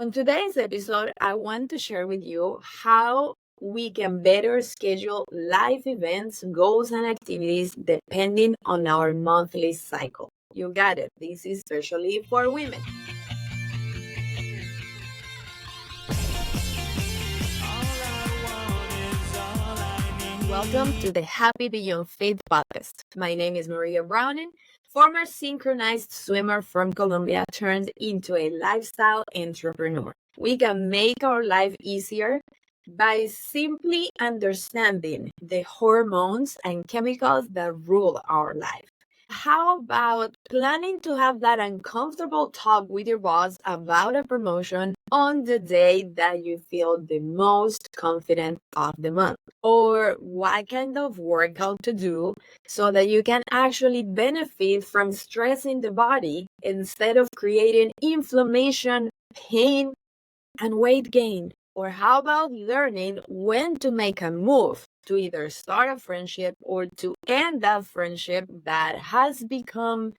On today's episode, I want to share with you how we can better schedule life events, goals, and activities depending on our monthly cycle. You got it. This is especially for women. Welcome to the Happy Beyond Faith podcast. My name is Maria Browning, former synchronized swimmer from Colombia turned into a lifestyle entrepreneur. We can make our life easier by simply understanding the hormones and chemicals that rule our life. How about planning to have that uncomfortable talk with your boss about a promotion on the day that you feel the most confident of the month? Or what kind of workout to do so that you can actually benefit from stressing the body instead of creating inflammation, pain, and weight gain? Or how about learning when to make a move to either start a friendship or to end that friendship that has become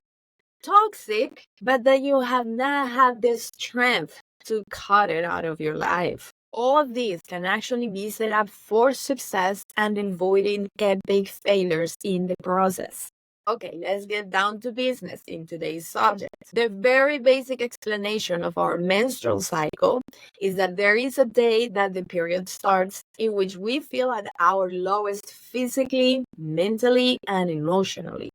toxic, but that you have not had the strength to cut it out of your life? All of these can actually be set up for success and avoiding epic failures in the process. Okay, let's get down to business in today's subject. The very basic explanation of our menstrual cycle is that there is a day that the period starts in which we feel at our lowest physically, mentally, and emotionally.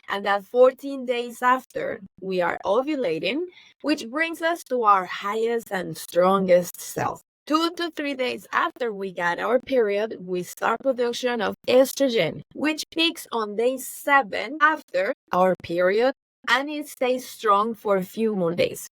And that 14 days after, we are ovulating, which brings us to our highest and strongest self. 2 to 3 days after we got our period, we start production of estrogen, which peaks on day 7 after our period, and it stays strong for a few more days.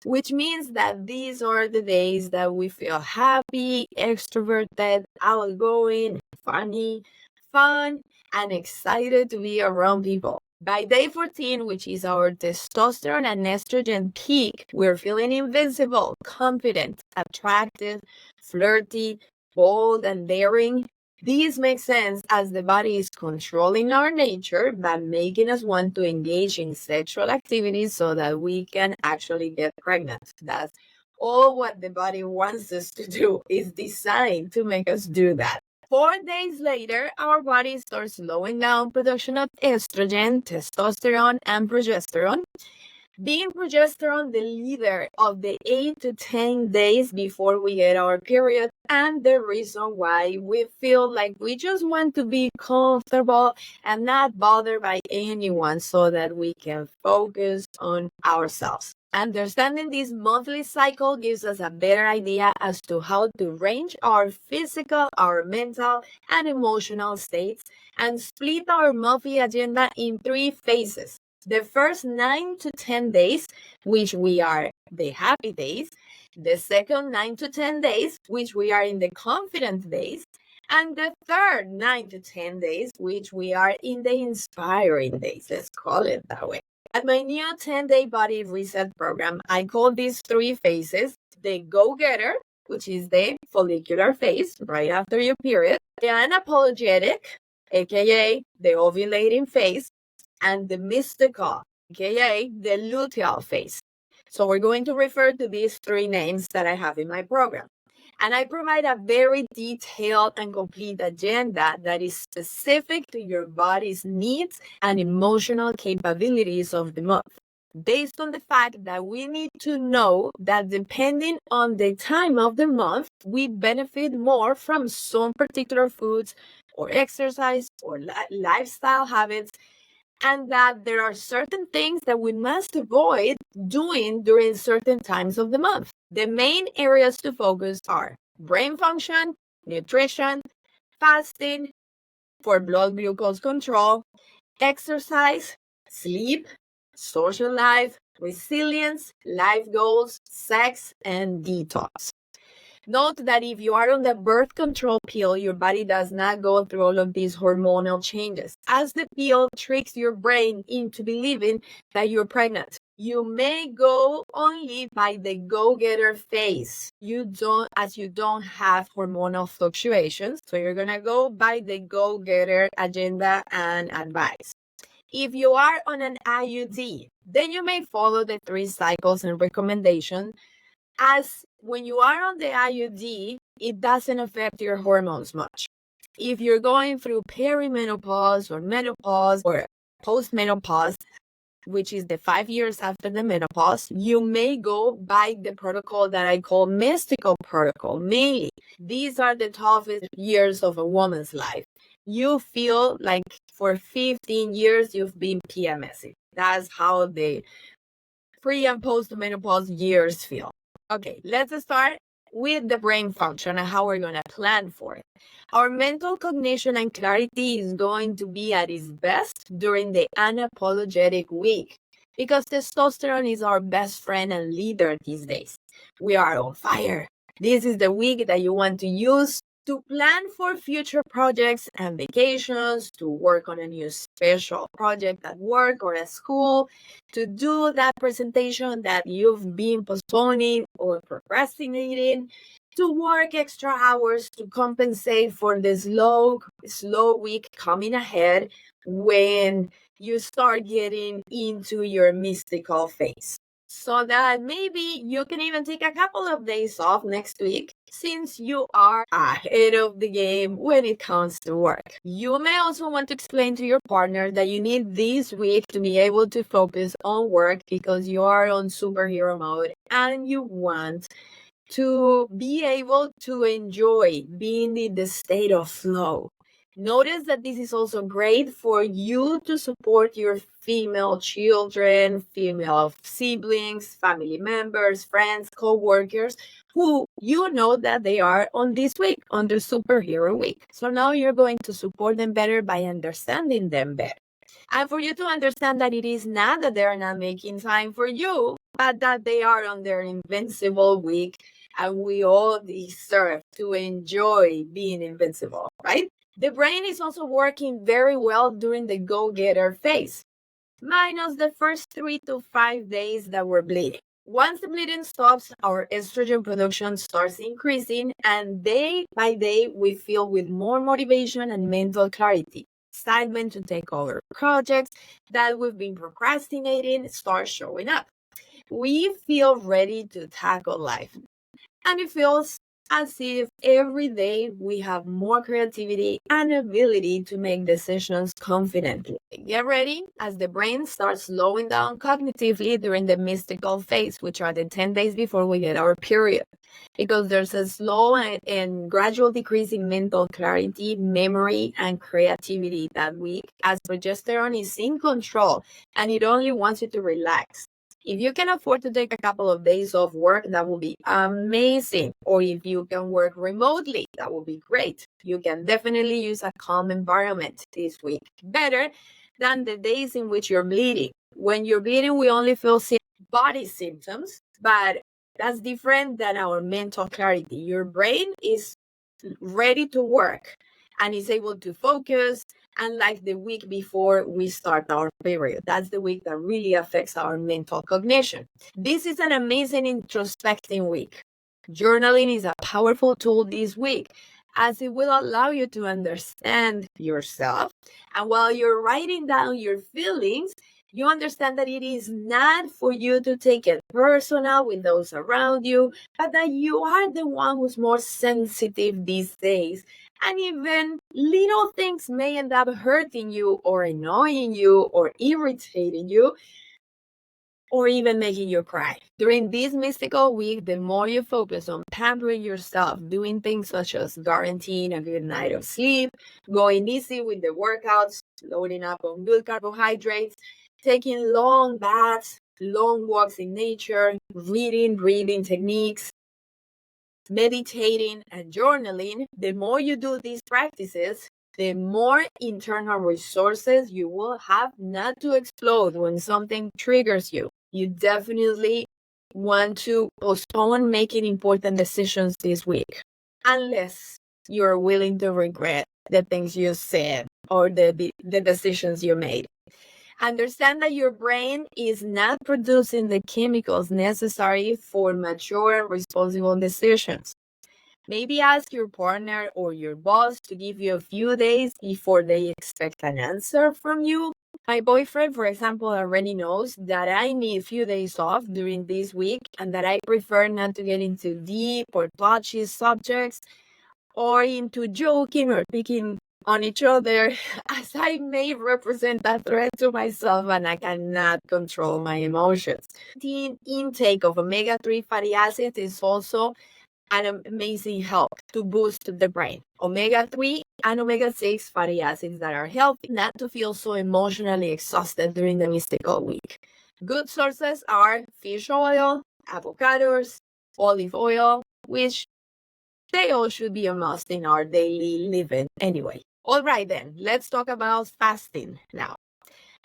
Which means that these are the days that we feel happy, extroverted, outgoing, funny, fun, and excited to be around people. By day 14, which is our testosterone and estrogen peak, we're feeling invincible, confident, attractive, flirty, bold, and daring. These make sense as the body is controlling our nature by making us want to engage in sexual activities so that we can actually get pregnant. That's all what the body wants us to do, is designed to make us do that. 4 days later, our body starts slowing down production of estrogen, testosterone, and progesterone. Being progesterone the leader of the 8 to 10 days before we get our period, and the reason why we feel like we just want to be comfortable and not bothered by anyone so that we can focus on ourselves. Understanding this monthly cycle gives us a better idea as to how to range our physical, our mental, and emotional states and split our monthly agenda in 3 phases. The first 9 to 10 days, which we are the happy days, the second 9 to 10 days, which we are in the confident days, and the third 9 to 10 days, which we are in the inspiring days. Let's call it that way. At my new 10-day body reset program, I call these 3 phases the go-getter, which is the follicular phase right after your period, the unapologetic, aka the ovulating phase, and the mystical, aka the luteal phase. So we're going to refer to these 3 names that I have in my program. And I provide a very detailed and complete agenda that is specific to your body's needs and emotional capabilities of the month. Based on the fact that we need to know that depending on the time of the month, we benefit more from some particular foods or exercise or lifestyle habits, and that there are certain things that we must avoid doing during certain times of the month. The main areas to focus are brain function, nutrition, fasting for blood glucose control, exercise, sleep, social life, resilience, life goals, sex, and detox. Note that if you are on the birth control pill, your body does not go through all of these hormonal changes, as the pill tricks your brain into believing that you're pregnant. You may go only by the go-getter phase. You don't have hormonal fluctuations, so you're gonna go by the go-getter agenda and advice. If you are on an IUD, then you may follow the 3 cycles and recommendations as when you are on the IUD, it doesn't affect your hormones much. If you're going through perimenopause or menopause or postmenopause, which is the 5 years after the menopause, you may go by the protocol that I call mystical protocol. Mainly, these are the toughest years of a woman's life. You feel like for 15 years you've been PMSing. That's how the pre and post menopause years feel. Okay, let's start with the brain function and how we're going to plan for it. Our mental cognition and clarity is going to be at its best during the unapologetic week because testosterone is our best friend and leader these days. We are on fire. This is the week that you want to use to plan for future projects and vacations, to work on a new special project at work or at school, to do that presentation that you've been postponing or procrastinating, to work extra hours to compensate for the slow week coming ahead when you start getting into your mystical phase. So that maybe you can even take a couple of days off next week since you are ahead of the game when it comes to work. You may also want to explain to your partner that you need this week to be able to focus on work because you are on superhero mode and you want to be able to enjoy being in the state of flow. Notice that this is also great for you to support your female children, female siblings, family members, friends, co-workers, who you know that they are on this week, on the superhero week. So now you're going to support them better by understanding them better. And for you to understand that it is not that they're not making time for you, but that they are on their invincible week, and we all deserve to enjoy being invincible, right? The brain is also working very well during the go-getter phase, minus the first 3 to 5 days that we're bleeding. Once the bleeding stops, our estrogen production starts increasing, and day by day, we feel with more motivation and mental clarity. Excitement to take over projects that we've been procrastinating start showing up. We feel ready to tackle life, and it feels as if every day we have more creativity and ability to make decisions confidently. Get ready as the brain starts slowing down cognitively during the mystical phase, which are the 10 days before we get our period, because there's a slow and gradual decrease in mental clarity, memory, and creativity that week as progesterone is in control and it only wants you to relax. If you can afford to take a couple of days off work, that will be amazing. Or if you can work remotely, that will be great. You can definitely use a calm environment this week. Better than the days in which you're bleeding. When you're bleeding, we only feel body symptoms, but that's different than our mental clarity. Your brain is ready to work and is able to focus. And like the week before we start our period, that's the week that really affects our mental cognition. This is an amazing introspecting week. Journaling is a powerful tool this week as it will allow you to understand yourself. And while you're writing down your feelings, you understand that it is not for you to take it personal with those around you, but that you are the one who's more sensitive these days. And even little things may end up hurting you or annoying you or irritating you or even making you cry. During this mystical week, the more you focus on pampering yourself, doing things such as guaranteeing a good night of sleep, going easy with the workouts, loading up on good carbohydrates, taking long baths, long walks in nature, reading breathing techniques, meditating, and journaling, the more you do these practices, the more internal resources you will have not to explode when something triggers you. You definitely want to postpone making important decisions this week, unless you're willing to regret the things you said or the decisions you made. Understand that your brain is not producing the chemicals necessary for mature and responsible decisions. Maybe ask your partner or your boss to give you a few days before they expect an answer from you My boyfriend, for example, already knows that I need a few days off during this week and that I prefer not to get into deep or touchy subjects or into joking or picking on each other, as I may represent a threat to myself and I cannot control my emotions. The intake of omega-3 fatty acids is also an amazing help to boost the brain. Omega-3 and omega-6 fatty acids that are healthy, not to feel so emotionally exhausted during the mystical week. Good sources are fish oil, avocados, olive oil, which they all should be a must in our daily living anyway. All right then, let's talk about fasting now.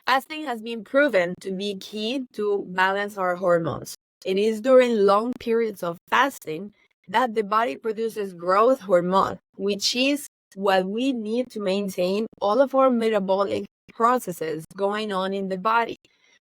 Fasting has been proven to be key to balance our hormones. It is during long periods of fasting that the body produces growth hormone, which is what we need to maintain all of our metabolic processes going on in the body,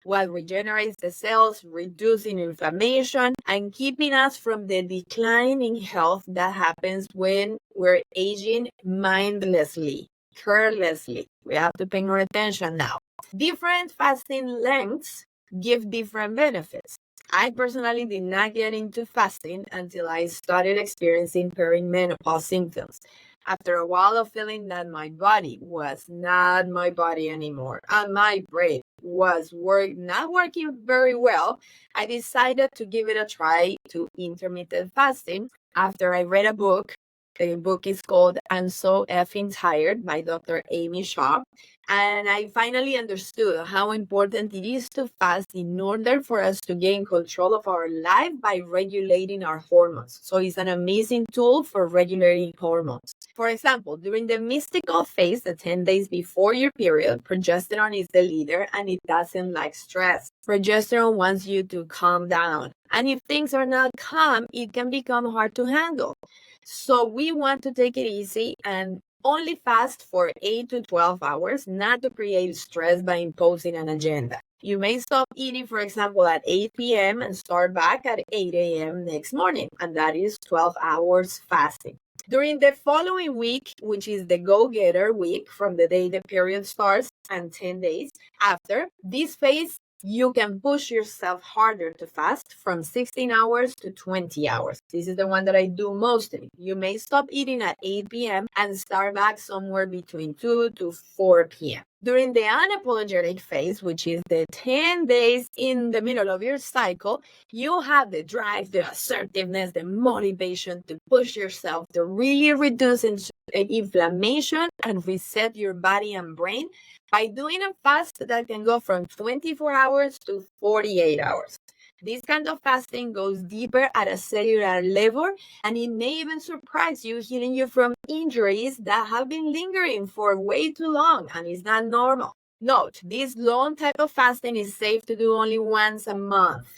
what regenerates the cells, reducing inflammation, and keeping us from the decline in health that happens when we're aging mindlessly, carelessly. We have to pay more attention now. Different fasting lengths give different benefits. I personally did not get into fasting until I started experiencing perimenopause symptoms. After a while of feeling that my body was not my body anymore and my brain was not working very well, I decided to give it a try to intermittent fasting after I read a book. The book is called I'm So Effing Tired by Dr. Amy Shaw. And I finally understood how important it is to fast in order for us to gain control of our life by regulating our hormones. So it's an amazing tool for regulating hormones. For example, during the mystical phase, the 10 days before your period, progesterone is the leader and it doesn't like stress. Progesterone wants you to calm down. And if things are not calm, it can become hard to handle. So we want to take it easy and only fast for 8 to 12 hours, not to create stress by imposing an agenda. You may stop eating, for example, at 8 p.m. and start back at 8 a.m. next morning, and that is 12 hours fasting. During the following week, which is the go-getter week from the day the period starts and 10 days after, this phase you can push yourself harder to fast from 16 hours to 20 hours. This is the one that I do mostly. You may stop eating at 8 p.m. and start back somewhere between 2 to 4 p.m. During the unapologetic phase, which is the 10 days in the middle of your cycle, you have the drive, the assertiveness, the motivation to push yourself to really reduce inflammation and reset your body and brain by doing a fast that can go from 24 hours to 48 hours. This kind of fasting goes deeper at a cellular level, and it may even surprise you, healing you from injuries that have been lingering for way too long, and it's not normal. Note, this long type of fasting is safe to do only once a month.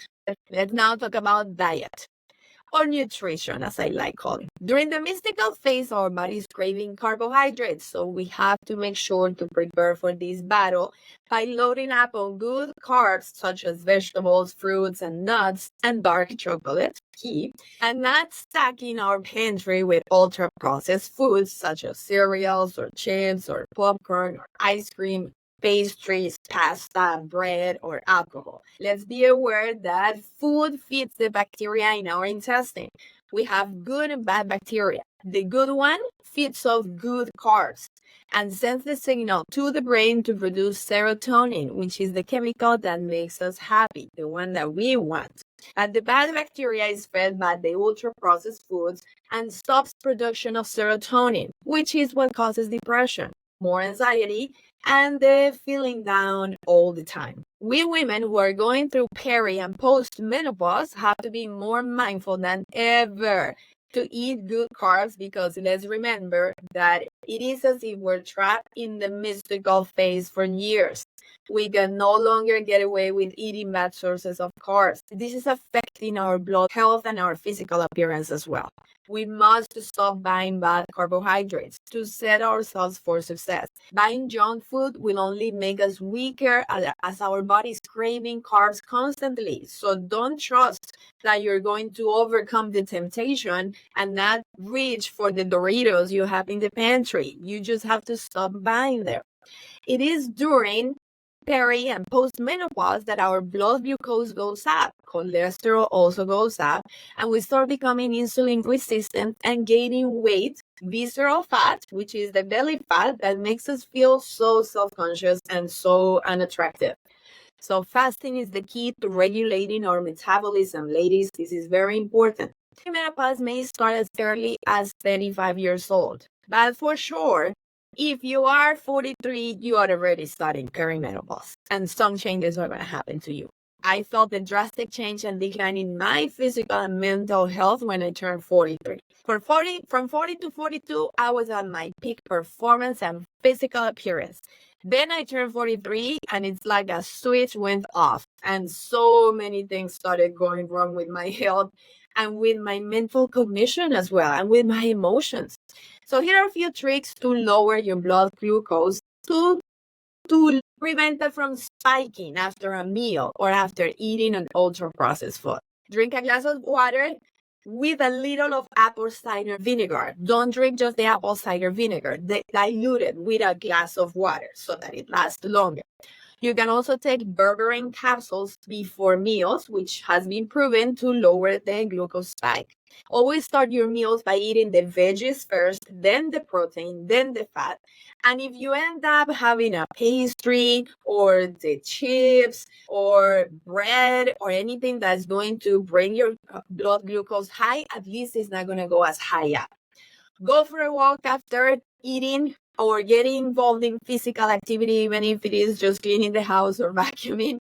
Let's now talk about diet, or nutrition, as I like calling. During the mystical phase, our body is craving carbohydrates, so we have to make sure to prepare for this battle by loading up on good carbs such as vegetables, fruits, and nuts, and dark chocolate, key, and not stacking our pantry with ultra-processed foods such as cereals or chips or popcorn or ice cream, pastries, pasta, bread, or alcohol. Let's be aware that food feeds the bacteria in our intestine. We have good and bad bacteria. The good one feeds off good carbs and sends the signal to the brain to produce serotonin, which is the chemical that makes us happy, the one that we want. And the bad bacteria is fed by the ultra-processed foods and stops production of serotonin, which is what causes depression, more anxiety, and the feeling down all the time. We women who are going through peri and post-menopause have to be more mindful than ever to eat good carbs, because let's remember that it is as if we're trapped in the mystical phase for years. We can no longer get away with eating bad sources of carbs. This is affecting our blood health and our physical appearance as well. We must stop buying bad carbohydrates to set ourselves for success. Buying junk food will only make us weaker as our body is craving carbs constantly. So don't trust that you're going to overcome the temptation and not reach for the Doritos you have in the pantry. You just have to stop buying them. It is during peri and post-menopause that our blood glucose goes up, cholesterol also goes up, and we start becoming insulin resistant and gaining weight, visceral fat, which is the belly fat that makes us feel so self-conscious and so unattractive. So fasting is the key to regulating our metabolism. Ladies, this is very important. Menopause may start as early as 35 years old, but for sure, if you are 43, you are already starting perimenopause, and some changes are going to happen to you. I felt a drastic change and decline in my physical and mental health when I turned 43. From 40 to 42, I was at my peak performance and physical appearance. Then I turned 43 and it's like a switch went off and so many things started going wrong with my health and with my mental cognition as well and with my emotions. So here are a few tricks to lower your blood glucose to prevent it from spiking after a meal or after eating an ultra-processed food. Drink a glass of water with a little of apple cider vinegar. Don't drink just the apple cider vinegar. Dilute it with a glass of water so that it lasts longer. You can also take berberine capsules before meals, which has been proven to lower the glucose spike. Always start your meals by eating the veggies first, then the protein, then the fat. And if you end up having a pastry or the chips or bread or anything that's going to bring your blood glucose high, at least it's not going to go as high up. Go for a walk after eating or getting involved in physical activity, even if it is just cleaning the house or vacuuming.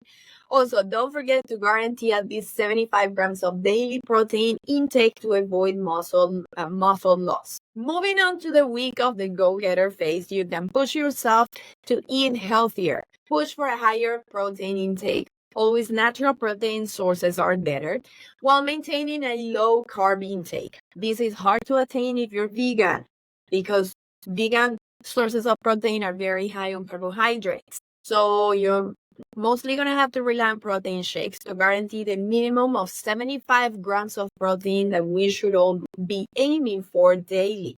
Also, don't forget to guarantee at least 75 grams of daily protein intake to avoid muscle loss. Moving on to the week of the go-getter phase, you can push yourself to eat healthier. Push for a higher protein intake. Always natural protein sources are better, while maintaining a low carb intake. This is hard to attain if you're vegan, because vegan sources of protein are very high on carbohydrates. So you're mostly going to have to rely on protein shakes to guarantee the minimum of 75 grams of protein that we should all be aiming for daily.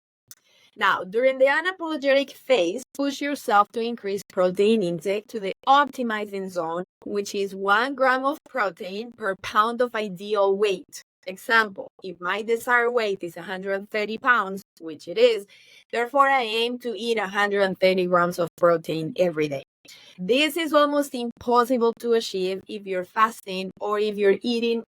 Now, during the unapologetic phase, push yourself to increase protein intake to the optimizing zone, which is 1 gram of protein per pound of ideal weight. Example, if my desired weight is 130 pounds, which it is, therefore I aim to eat 130 grams of protein every day. This is almost impossible to achieve if you're fasting or if you're eating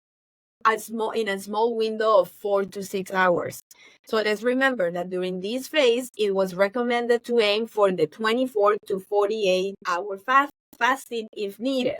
in a small window of 4 to 6 hours. So let's remember that during this phase, it was recommended to aim for the 24 to 48 hour fasting if needed.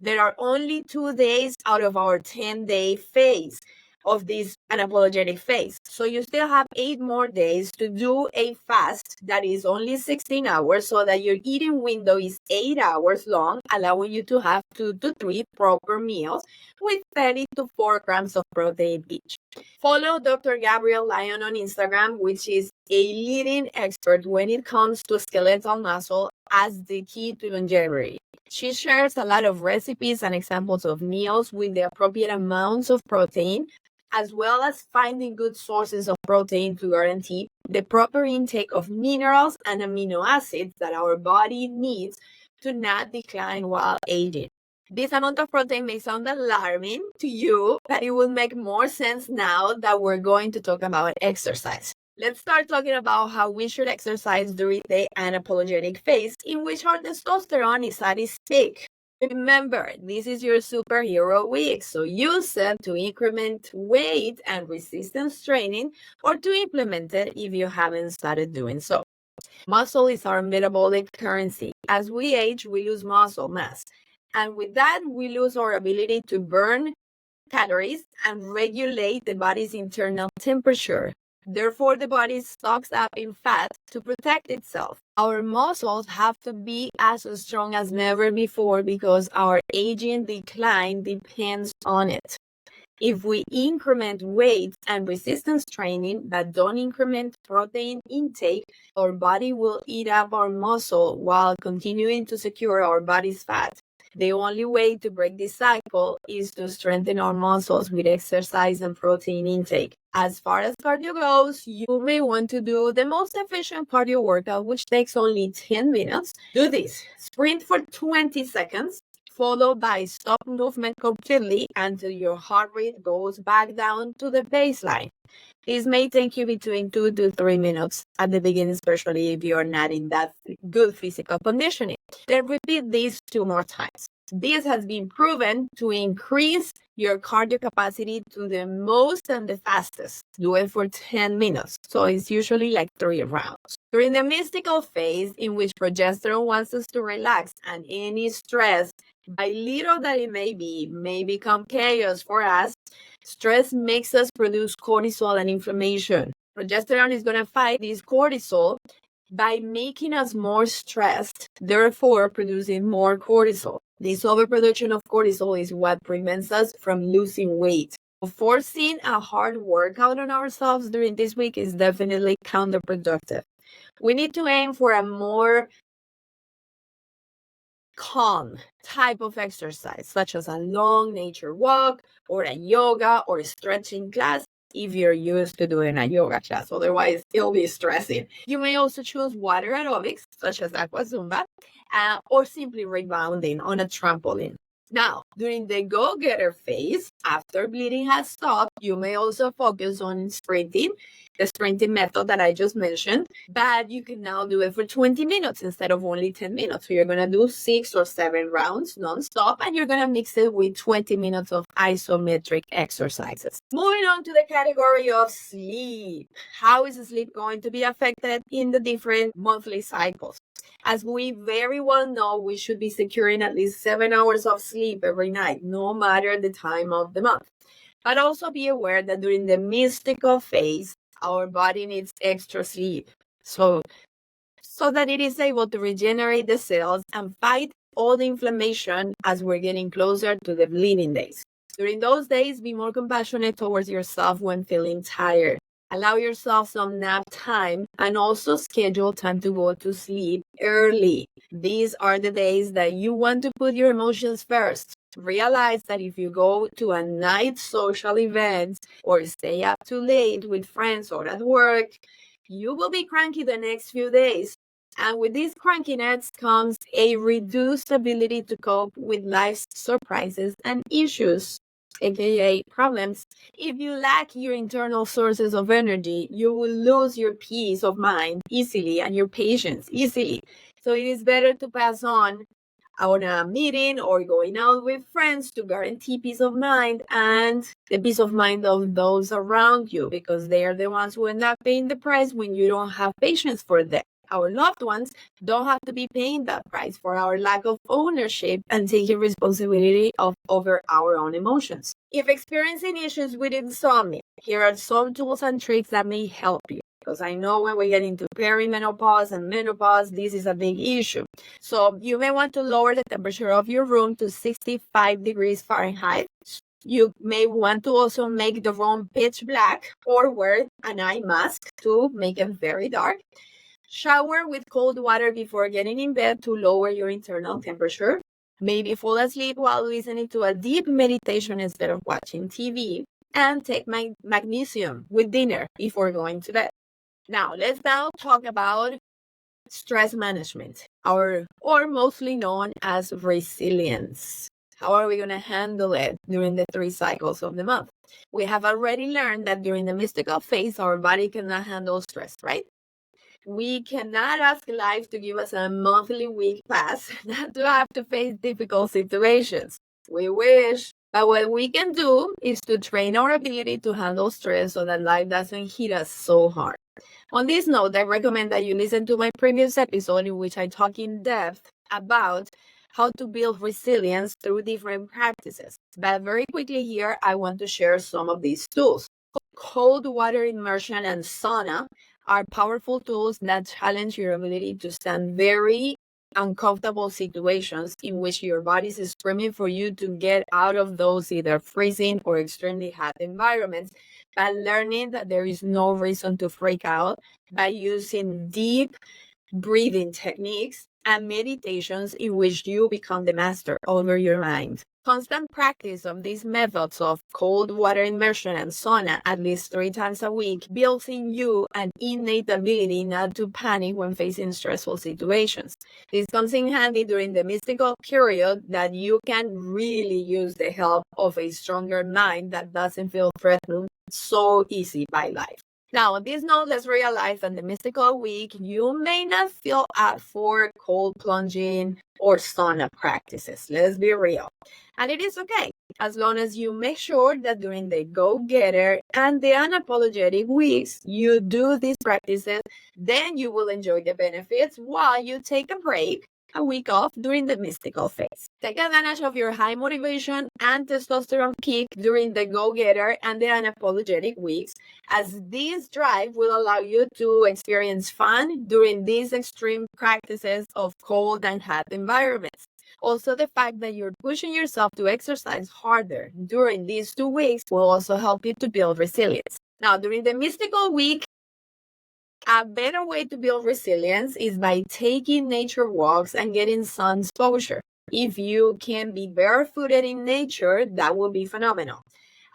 There are only 2 days out of our 10-day phase of this unapologetic phase. So you still have 8 more days to do a fast that is only 16 hours so that your eating window is 8 hours long, allowing you to have 2 to 3 proper meals with 30 to 4 grams of protein each. Follow Dr. Gabrielle Lyon on Instagram, which is a leading expert when it comes to skeletal muscle as the key to longevity. She shares a lot of recipes and examples of meals with the appropriate amounts of protein, as well as finding good sources of protein to guarantee the proper intake of minerals and amino acids that our body needs to not decline while aging. This amount of protein may sound alarming to you, but it will make more sense now that we're going to talk about exercise. Let's start talking about how we should exercise during the unapologetic phase, in which our testosterone is at its peak. Remember, this is your superhero week, so use it to increment weight and resistance training, or to implement it if you haven't started doing so. Muscle is our metabolic currency. As we age, we lose muscle mass. And with that, we lose our ability to burn calories and regulate the body's internal temperature. Therefore, the body stocks up in fat to protect itself. Our muscles have to be as strong as never before because our aging decline depends on it. If we increment weight and resistance training but don't increment protein intake, our body will eat up our muscle while continuing to secure our body's fat. The only way to break this cycle is to strengthen our muscles with exercise and protein intake. As far as cardio goes, you may want to do the most efficient cardio workout, which takes only 10 minutes. Do this. Sprint for 20 seconds, followed by stop movement completely until your heart rate goes back down to the baseline. This may take you between 2 to 3 minutes at the beginning, especially if you're not in that good physical conditioning. Then repeat this 2 more times. This has been proven to increase your cardio capacity to the most and the fastest. Do it for 10 minutes. So it's usually like 3 rounds. During the mystical phase, in which progesterone wants us to relax and any stress, by little that it may become chaos for us. Stress makes us produce cortisol and inflammation. Progesterone is going to fight this cortisol by making us more stressed, therefore producing more cortisol. This overproduction of cortisol is what prevents us from losing weight. Forcing a hard workout on ourselves during this week is definitely counterproductive. We need to aim for a more calm type of exercise, such as a long nature walk or a yoga or a stretching class, if you're used to doing a yoga class. Otherwise, it'll be stressing. You may also choose water aerobics, such as aqua zumba, or simply rebounding on a trampoline. Now, during the go-getter phase, after bleeding has stopped, you may also focus on sprinting, the sprinting method that I just mentioned, but you can now do it for 20 minutes instead of only 10 minutes. So you're going to do 6 or 7 rounds non-stop, and you're going to mix it with 20 minutes of isometric exercises. Moving on to the category of sleep. How is sleep going to be affected in the different monthly cycles? As we very well know, we should be securing at least 7 hours of sleep every night, no matter the time of the month. But also be aware that during the mystical phase, our body needs extra sleep so that it is able to regenerate the cells and fight all the inflammation as we're getting closer to the bleeding days. During those days, be more compassionate towards yourself when feeling tired. Allow yourself some nap time and also schedule time to go to sleep early. These are the days that you want to put your emotions first. Realize that if you go to a night social event or stay up too late with friends or at work, you will be cranky the next few days. And with this crankiness comes a reduced ability to cope with life's surprises and issues, aka problems. If you lack your internal sources of energy, you will lose your peace of mind easily and your patience easily. So it is better to pass on a meeting or going out with friends to guarantee peace of mind and the peace of mind of those around you, because they are the ones who end up paying the price when you don't have patience for them. Our loved ones don't have to be paying that price for our lack of ownership and taking responsibility over our own emotions. If experiencing issues with insomnia, here are some tools and tricks that may help you. Because I know when we get into perimenopause and menopause, this is a big issue. So you may want to lower the temperature of your room to 65 degrees Fahrenheit. You may want to also make the room pitch black or wear an eye mask to make it very dark. Shower with cold water before getting in bed to lower your internal temperature. Maybe fall asleep while listening to a deep meditation instead of watching TV. And take magnesium with dinner before going to bed. Now, let's talk about stress management, or mostly known as resilience. How are we going to handle it during the 3 cycles of the month? We have already learned that during the mystical phase, our body cannot handle stress, right? We cannot ask life to give us a monthly week pass, not to have to face difficult situations. We wish, but what we can do is to train our ability to handle stress so that life doesn't hit us so hard. On this note, I recommend that you listen to my previous episode in which I talk in depth about how to build resilience through different practices. But very quickly here, I want to share some of these tools. Cold water immersion and sauna are powerful tools that challenge your ability to stand very uncomfortable situations in which your body is screaming for you to get out of those either freezing or extremely hot environments, but learning that there is no reason to freak out by using deep breathing techniques and meditations in which you become the master over your mind. Constant practice of these methods of cold water immersion and sauna at least 3 times a week builds in you an innate ability not to panic when facing stressful situations. This comes in handy during the mystical period that you can really use the help of a stronger mind that doesn't feel threatened so easy by life. Now, on this note, let's realize that in the mystical week, you may not feel up for cold plunging or sauna practices. Let's be real. And it is okay, as long as you make sure that during the go-getter and the unapologetic weeks, you do these practices, then you will enjoy the benefits while you take a break, a week off during the mystical phase. Take advantage of your high motivation and testosterone kick during the go-getter and the unapologetic weeks, as this drive will allow you to experience fun during these extreme practices of cold and hot environments. Also, the fact that you're pushing yourself to exercise harder during these 2 weeks will also help you to build resilience. Now, during the mystical week, a better way to build resilience is by taking nature walks and getting sun exposure. If you can be barefooted in nature, that will be phenomenal,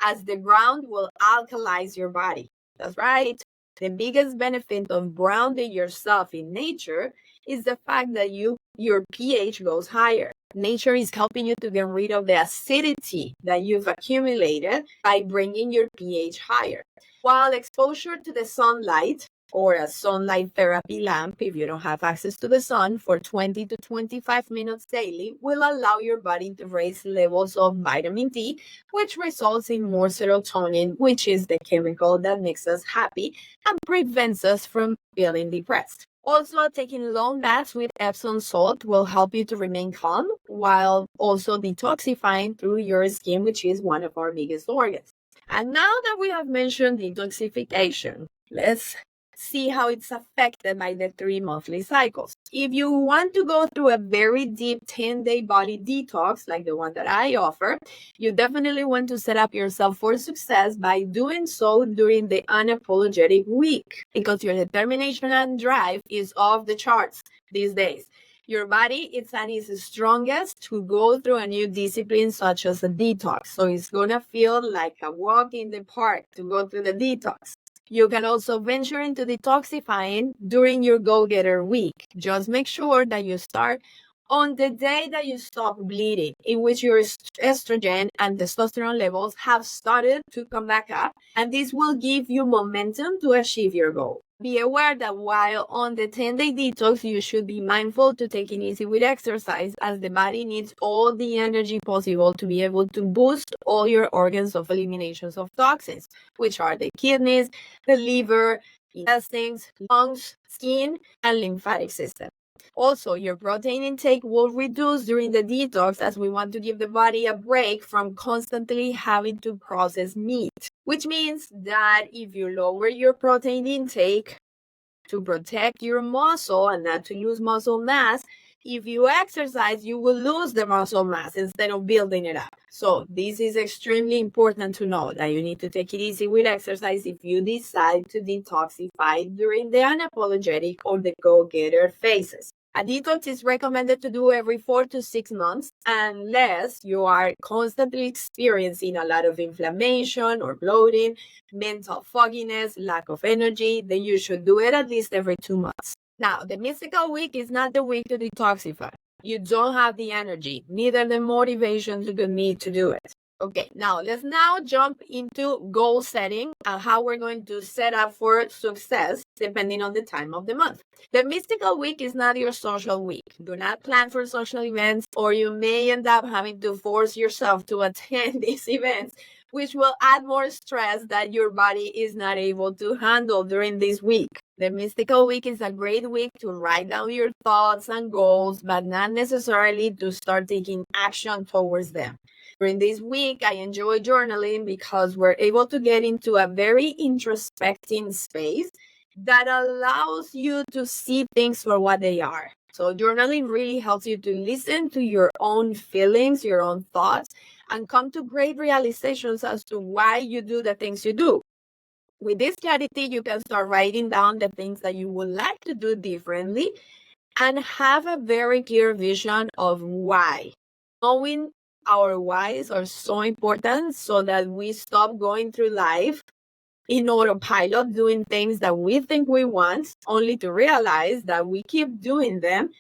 as the ground will alkalize your body. That's right. The biggest benefit of grounding yourself in nature is the fact that your pH goes higher. Nature is helping you to get rid of the acidity that you've accumulated by bringing your pH higher. While exposure to the sunlight or a sunlight therapy lamp, if you don't have access to the sun, for 20 to 25 minutes daily will allow your body to raise levels of vitamin D, which results in more serotonin, which is the chemical that makes us happy and prevents us from feeling depressed. Also, taking long baths with Epsom salt will help you to remain calm while also detoxifying through your skin, which is one of our biggest organs. And now that we have mentioned detoxification, let's see how it's affected by the 3 monthly cycles. If you want to go through a very deep 10-day body detox, like the one that I offer, you definitely want to set up yourself for success by doing so during the unapologetic week, because your determination and drive is off the charts these days. Your body is at its strongest to go through a new discipline such as a detox. So it's going to feel like a walk in the park to go through the detox. You can also venture into detoxifying during your go-getter week. Just make sure that you start on the day that you stop bleeding, in which your estrogen and testosterone levels have started to come back up, and this will give you momentum to achieve your goal. Be aware that while on the 10-day detox, you should be mindful to take it easy with exercise, as the body needs all the energy possible to be able to boost all your organs of eliminations of toxins, which are the kidneys, the liver, intestines, lungs, skin, and lymphatic system. Also, your protein intake will reduce during the detox, as we want to give the body a break from constantly having to process meat, which means that if you lower your protein intake to protect your muscle and not to lose muscle mass, if you exercise, you will lose the muscle mass instead of building it up. So this is extremely important to know, that you need to take it easy with exercise if you decide to detoxify during the unapologetic or the go-getter phases. A detox is recommended to do every 4 to 6 months, unless you are constantly experiencing a lot of inflammation or bloating, mental fogginess, lack of energy. Then you should do it at least every 2 months. Now, the mystical week is not the week to detoxify. You don't have the energy, neither the motivation to commit to do it. Okay, let's jump into goal setting and how we're going to set up for success depending on the time of the month. The mystical week is not your social week. Do not plan for social events, or you may end up having to force yourself to attend these events, which will add more stress that your body is not able to handle during this week. The mystical week is a great week to write down your thoughts and goals, but not necessarily to start taking action towards them. During this week, I enjoy journaling because we're able to get into a very introspective space that allows you to see things for what they are. So journaling really helps you to listen to your own feelings, your own thoughts, and come to great realizations as to why you do the things you do. With this clarity, you can start writing down the things that you would like to do differently and have a very clear vision of why. Knowing our whys are so important so that we stop going through life in autopilot doing things that we think we want, only to realize that we keep doing them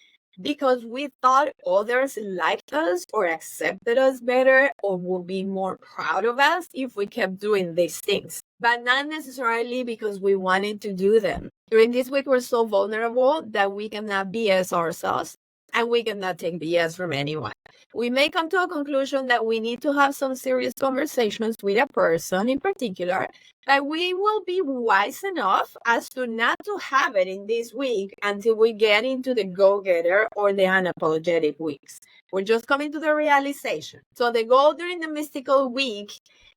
because we thought others liked us or accepted us better or would be more proud of us if we kept doing these things, but not necessarily because we wanted to do them. During this week, we're so vulnerable that we cannot BS ourselves and we cannot take BS from anyone. We may come to a conclusion that we need to have some serious conversations with a person in particular, but we will be wise enough as to not to have it in this week until we get into the go-getter or the unapologetic weeks. We're just coming to the realization. So the goal during the mystical week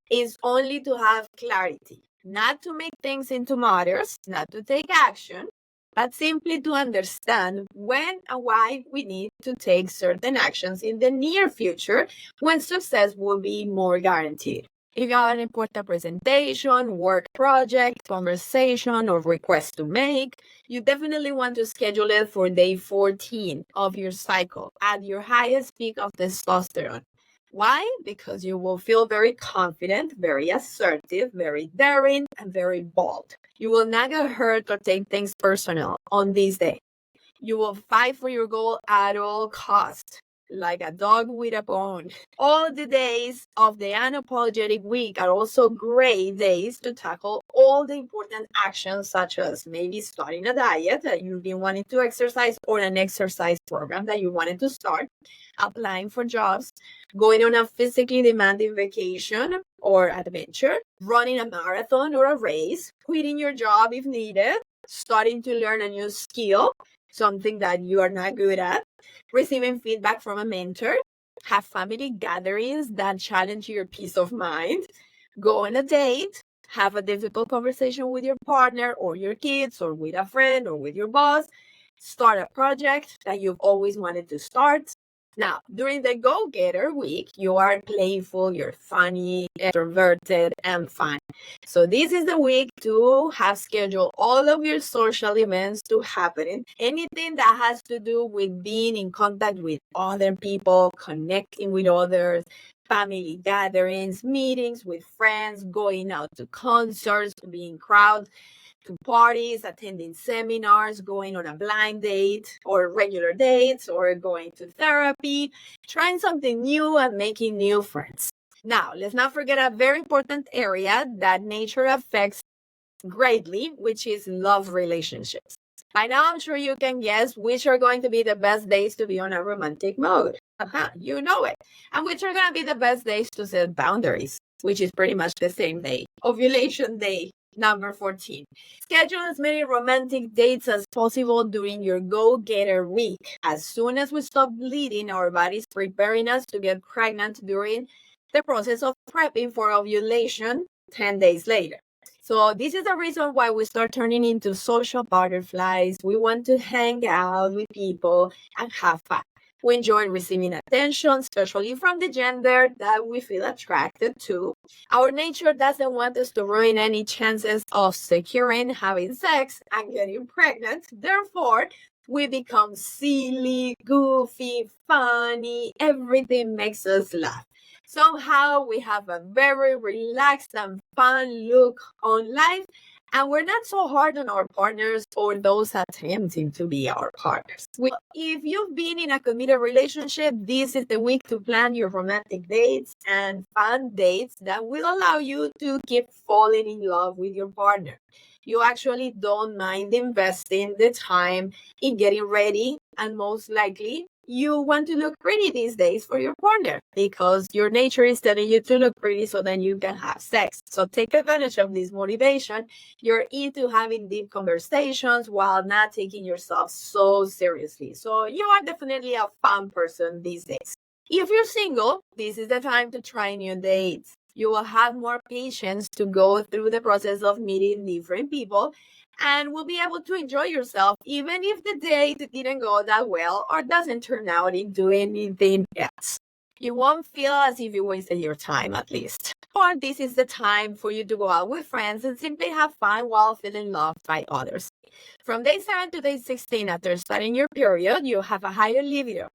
is only to have clarity, not to make things into matters, not to take action, but simply to understand when and why we need to take certain actions in the near future when success will be more guaranteed. If you have an important presentation, work project, conversation, or request to make, you definitely want to schedule it for day 14 of your cycle at your highest peak of testosterone. Why? Because you will feel very confident, very assertive, very daring, and very bold. You will not get hurt or take things personal on this day. You will fight for your goal at all costs, like a dog with a bone. All the days of the unapologetic week are also great days to tackle all the important actions, such as maybe starting a diet that you've been wanting to exercise, or an exercise program that you wanted to start, applying for jobs, going on a physically demanding vacation or adventure, running a marathon or a race, quitting your job if needed, starting to learn a new skill, something that you are not good at, receiving feedback from a mentor, have family gatherings that challenge your peace of mind, go on a date, have a difficult conversation with your partner or your kids or with a friend or with your boss, start a project that you've always wanted to start. Now, during the go-getter week, you are playful, you're funny, extroverted, and fun. So this is the week to have scheduled all of your social events to happen. Anything that has to do with being in contact with other people, connecting with others, family gatherings, meetings with friends, going out to concerts, being crowd, to parties, attending seminars, going on a blind date or regular dates, or going to therapy, trying something new and making new friends. Now, let's not forget a very important area that nature affects greatly, which is love relationships. By now, I'm sure you can guess which are going to be the best days to be on a romantic mode. You know it. And which are going to be the best days to set boundaries, which is pretty much the same day. Ovulation day, number 14. Schedule as many romantic dates as possible during your go-getter week. As soon as we stop bleeding, our body's preparing us to get pregnant during the process of prepping for ovulation 10 days later. So this is the reason why we start turning into social butterflies. We want to hang out with people and have fun. We enjoy receiving attention, especially from the gender that we feel attracted to. Our nature doesn't want us to ruin any chances of securing, having sex, and getting pregnant. Therefore, we become silly, goofy, funny. Everything makes us laugh. Somehow we have a very relaxed and fun look on life, and we're not so hard on our partners or those attempting to be our partners. If you've been in a committed relationship, this is the week to plan your romantic dates and fun dates that will allow you to keep falling in love with your partner. You actually don't mind investing the time in getting ready, and most likely you want to look pretty these days for your partner because your nature is telling you to look pretty so then you can have sex. So take advantage of this motivation. You're into having deep conversations while not taking yourself so seriously. So you are definitely a fun person these days. If you're single, this is the time to try new dates. You will have more patience to go through the process of meeting different people and will be able to enjoy yourself even if the date didn't go that well or doesn't turn out into anything else. You won't feel as if you wasted your time, at least. Or this is the time for you to go out with friends and simply have fun while feeling loved by others. From day 7 to day 16, after starting your period, you have a higher libido,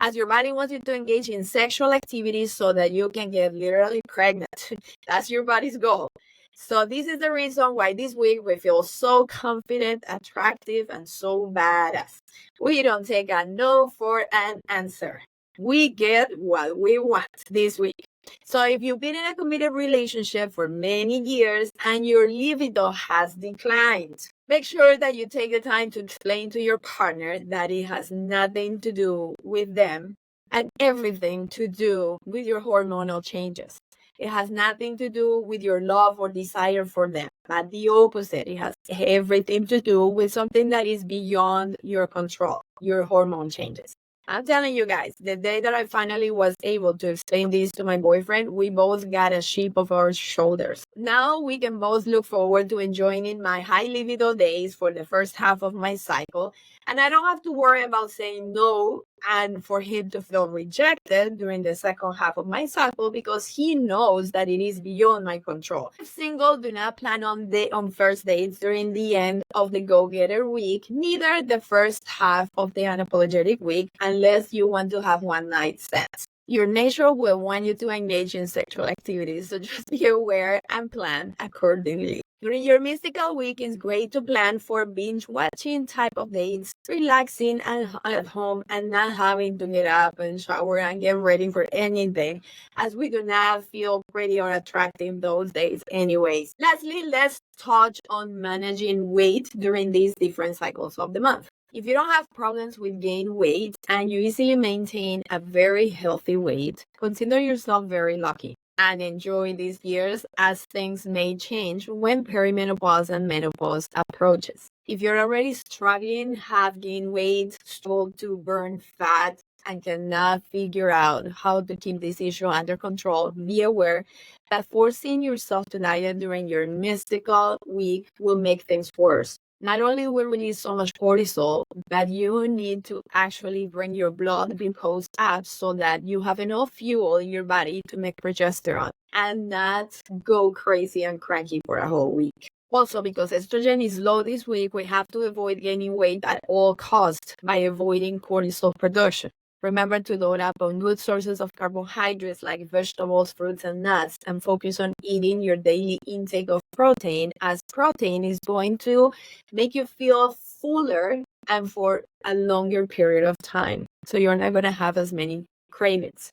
as your body wants you to engage in sexual activities so that you can get literally pregnant. That's your body's goal. So this is the reason why this week we feel so confident, attractive, and so badass. We don't take a no for an answer. We get what we want this week. So if you've been in a committed relationship for many years and your libido has declined, make sure that you take the time to explain to your partner that it has nothing to do with them and everything to do with your hormonal changes. It has nothing to do with your love or desire for them, but the opposite. It has everything to do with something that is beyond your control, your hormone changes. I'm telling you guys, the day that I finally was able to explain this to my boyfriend, we both got a chip of our shoulders. Now we can both look forward to enjoying my high libido days for the first half of my cycle, and I don't have to worry about saying no and for him to feel rejected during the second half of my cycle because he knows that it is beyond my control. If single, do not plan on first dates during the end of the go-getter week, neither the first half of the unapologetic week, unless you want to have one night stands. Your nature will want you to engage in sexual activities, so just be aware and plan accordingly. During your mystical week, it's great to plan for binge watching type of dates, relaxing at home and not having to get up and shower and get ready for anything, as we do not feel pretty or attractive those days anyways. Lastly, let's touch on managing weight during these different cycles of the month. If you don't have problems with gain weight and you easily maintain a very healthy weight, consider yourself very lucky and enjoy these years, as things may change when perimenopause and menopause approaches. If you're already struggling, have gained weight, struggle to burn fat, and cannot figure out how to keep this issue under control, be aware that forcing yourself to diet during your mystical week will make things worse. Not only will release so much cortisol, but you need to actually bring your blood glucose up so that you have enough fuel in your body to make progesterone and not go crazy and cranky for a whole week. Also, because estrogen is low this week, we have to avoid gaining weight at all costs by avoiding cortisol production. Remember to load up on good sources of carbohydrates like vegetables, fruits, and nuts, and focus on eating your daily intake of protein, as protein is going to make you feel fuller and for a longer period of time. So you're not going to have as many cravings.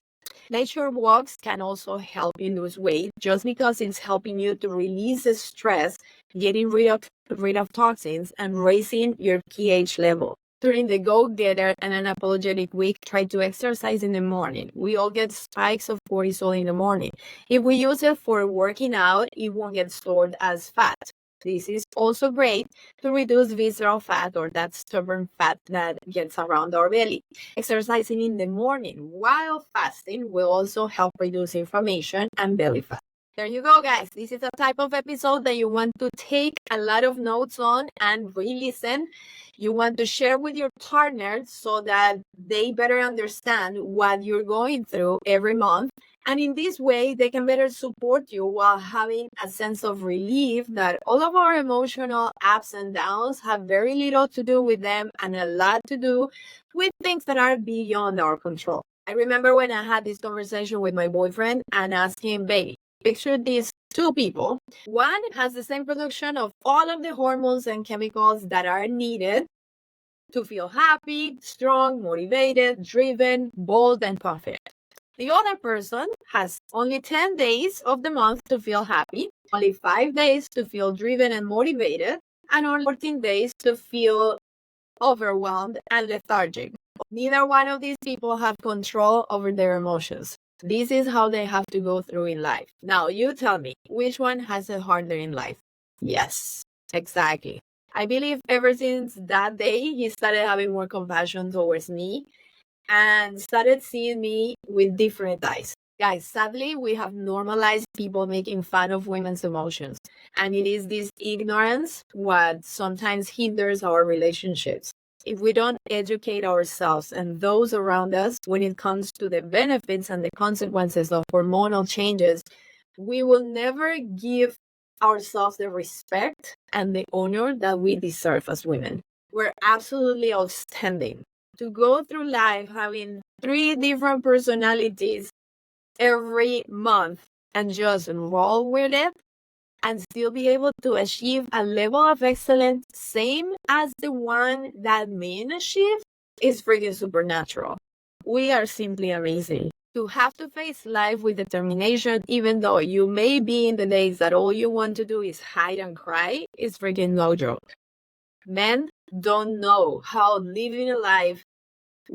Nature walks can also help you lose weight just because it's helping you to release the stress, getting rid of toxins, and raising your pH level. During the go-getter and unapologetic week, try to exercise in the morning. We all get spikes of cortisol in the morning. If we use it for working out, it won't get stored as fat. This is also great to reduce visceral fat, or that stubborn fat that gets around our belly. Exercising in the morning while fasting will also help reduce inflammation and belly fat. There you go, guys. This is a type of episode that you want to take a lot of notes on and re-listen. You want to share with your partner so that they better understand what you're going through every month. And in this way, they can better support you while having a sense of relief that all of our emotional ups and downs have very little to do with them and a lot to do with things that are beyond our control. I remember when I had this conversation with my boyfriend and asked him, baby, picture these two people. One has the same production of all of the hormones and chemicals that are needed to feel happy, strong, motivated, driven, bold, and confident. The other person has only 10 days of the month to feel happy, only 5 days to feel driven and motivated, and only 14 days to feel overwhelmed and lethargic. Neither one of these people have control over their emotions. This is how they have to go through in life. Now, you tell me, which one has it harder in life? Yes, exactly. I believe ever since that day, he started having more compassion towards me and started seeing me with different eyes. Guys, sadly, we have normalized people making fun of women's emotions. And it is this ignorance what sometimes hinders our relationships. If we don't educate ourselves and those around us when it comes to the benefits and the consequences of hormonal changes, we will never give ourselves the respect and the honor that we deserve as women. We're absolutely outstanding. To go through life having 3 different personalities every month and just roll with it and still be able to achieve a level of excellence same as the one that men achieve is freaking supernatural. We are simply amazing. To have to face life with determination, even though you may be in the days that all you want to do is hide and cry, is freaking no joke. Men don't know how living a life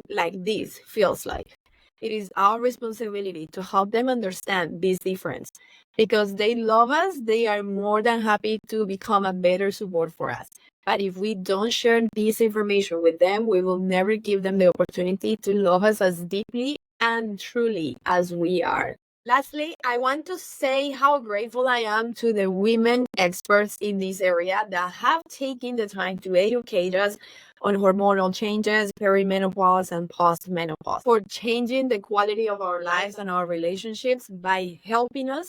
like this feels like. It is our responsibility to help them understand this difference. Because they love us, they are more than happy to become a better support for us. But if we don't share this information with them, we will never give them the opportunity to love us as deeply and truly as we are. Lastly, I want to say how grateful I am to the women experts in this area that have taken the time to educate us on hormonal changes, perimenopause, and postmenopause, for changing the quality of our lives and our relationships by helping us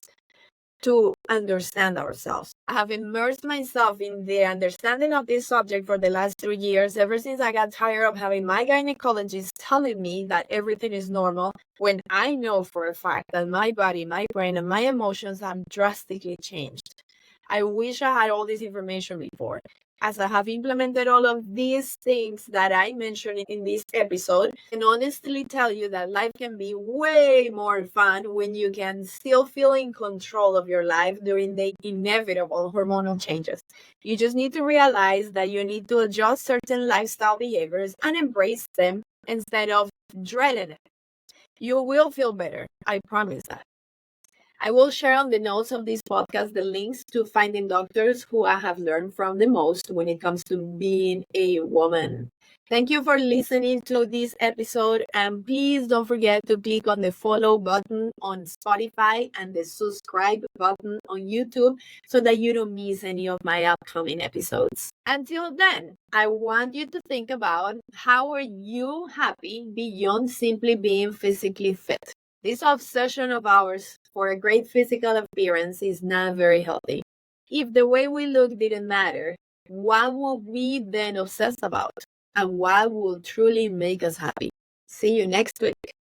to understand ourselves. I have immersed myself in the understanding of this subject for the last 3 years, ever since I got tired of having my gynecologist telling me that everything is normal, when I know for a fact that my body, my brain, and my emotions have drastically changed. I wish I had all this information before. As I have implemented all of these things that I mentioned in this episode, I can honestly tell you that life can be way more fun when you can still feel in control of your life during the inevitable hormonal changes. You just need to realize that you need to adjust certain lifestyle behaviors and embrace them instead of dreading it. You will feel better. I promise that. I will share on the notes of this podcast the links to finding doctors who I have learned from the most when it comes to being a woman. Thank you for listening to this episode, and please don't forget to click on the follow button on Spotify and the subscribe button on YouTube so that you don't miss any of my upcoming episodes. Until then, I want you to think about how are you happy beyond simply being physically fit. This obsession of ours for a great physical appearance is not very healthy. If the way we look didn't matter, what would we then obsess about? And what will truly make us happy? See you next week.